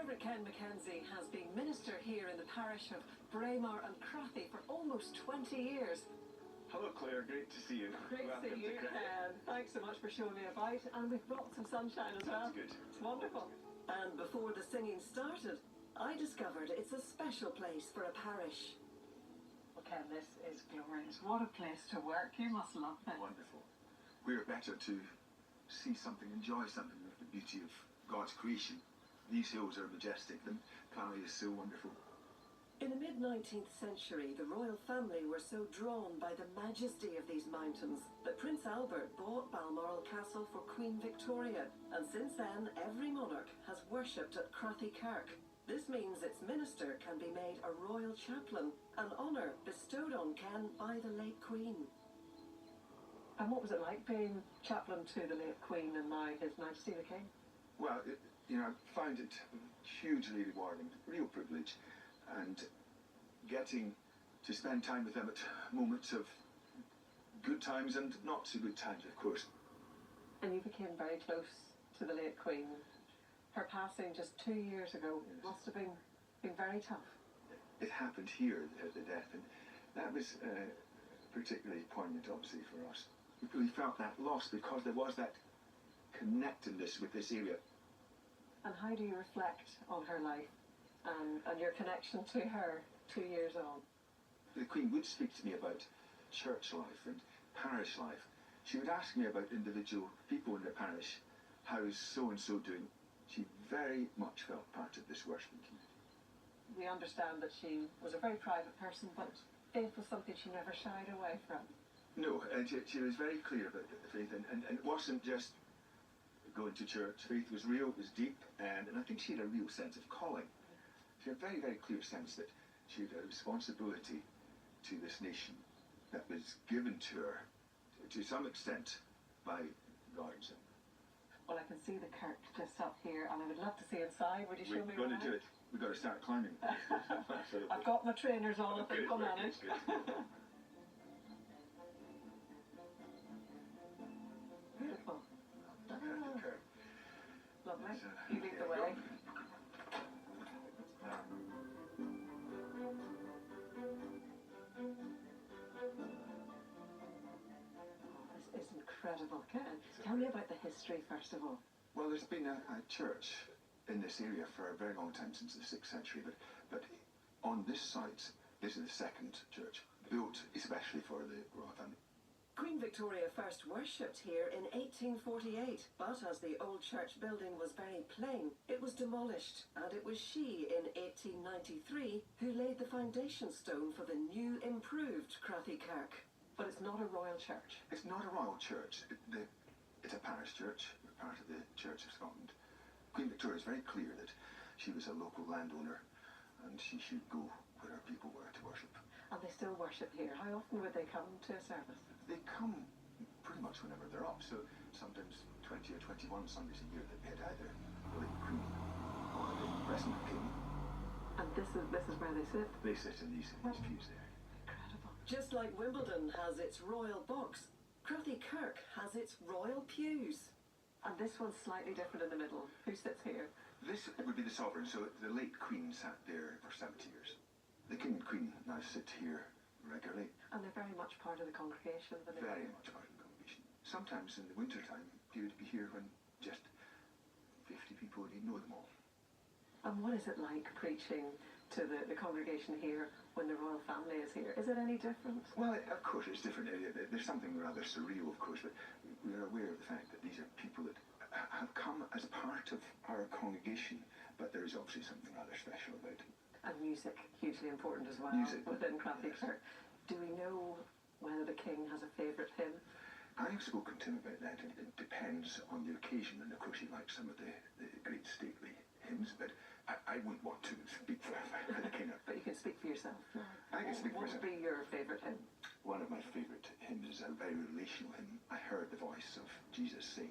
Reverend Ken Mackenzie has been minister here in the parish of Braemar and Crathie for almost 20 years. Hello Claire, great to see you. Great to see you, Ken. Thanks so much for showing me about, and we've brought some sunshine as well. That's good. It's wonderful. And before the singing started, I discovered it's a special place for a parish. Well, Ken, this is glorious. What a place to work. You must love it. Wonderful. We're better to see something, enjoy something of the beauty of God's creation. These hills are majestic. The valley is so wonderful. In the mid-19th century, the royal family were so drawn by the majesty of these mountains that Prince Albert bought Balmoral Castle for Queen Victoria, and since then every monarch has worshipped at Crathie Kirk. This means its minister can be made a royal chaplain, an honour bestowed on Ken by the late Queen. And what was it like being chaplain to the late Queen and now His Majesty the King? Well, I found it hugely rewarding, real privilege, and getting to spend time with them at moments of good times and not so good times, of course. And you became very close to the late Queen. Her passing just 2 years ago must have been very tough. It happened here, the death, and that was particularly poignant, obviously, for us. We really felt that loss because there was that connectedness with this area. And how do you reflect on her life and your connection to her 2 years on? The Queen would speak to me about church life and parish life. She would ask me about individual people in the parish. How is so-and-so doing? She very much felt part of this worshiping community. We understand that she was a very private person, but faith was something she never shied away from. No, and she was very clear about the faith, and it wasn't just going to church. Faith was real, it was deep, and I think she had a real sense of calling. She had a very, very clear sense that she had a responsibility to this nation that was given to her, to some extent, by God himself. Well, I can see the kirk just up here, and I would love to see inside. Would you show me We're going around? to do it. We've got to start climbing. I've got my trainers on, I think I'll manage. Beautiful. Crathie Kirk. Lovely. So, You lead the way. This is incredible. Tell me about the history, first of all. Well, there's been a church in this area for a very long time, since the 6th century, but on this site, this is the second church, built especially for the royal family. Queen Victoria first worshipped here in 1848, but as the old church building was very plain, it was demolished, and it was she in 1893 who laid the foundation stone for the new improved Crathie Kirk. But it's not a royal church. It's not a royal church. It's a parish church. We're part of the Church of Scotland. Queen Victoria is very clear that she was a local landowner and she should go where her people were to worship. And they still worship here. How often would they come to a service? They come pretty much whenever they're up, so sometimes 20 or 21 Sundays a year that they had either the late Queen or the present King. And this is where they sit? They sit in these pews there. Incredible. Just like Wimbledon has its royal box, Crathie Kirk has its royal pews. And this one's slightly different in the middle. Who sits here? This would be the sovereign, so the late Queen sat there for 70 years. The King and Queen now sit here regularly. And they're very much part of the congregation. Very much part of the congregation. Sometimes in the winter time, he would be here when just 50 people, and he'd know them all. And what is it like preaching to the congregation here when the royal family is here? Is it any different? Well, of course it's different. There's something rather surreal, of course, but we are aware of the fact that these are people that have come as part of our congregation, but there is obviously something rather special about it. And music, hugely important as well. Music. Within Crathie Kirk. Do we know whether the King has a favourite hymn? I've spoken to him about that, and it depends on the occasion, and of course he likes some of the great stately hymns, but I wouldn't want to speak for the King. But you can speak for yourself. I can speak for myself. What would be your favourite hymn? One of my favourite hymns is a very relational hymn. I heard the voice of Jesus say,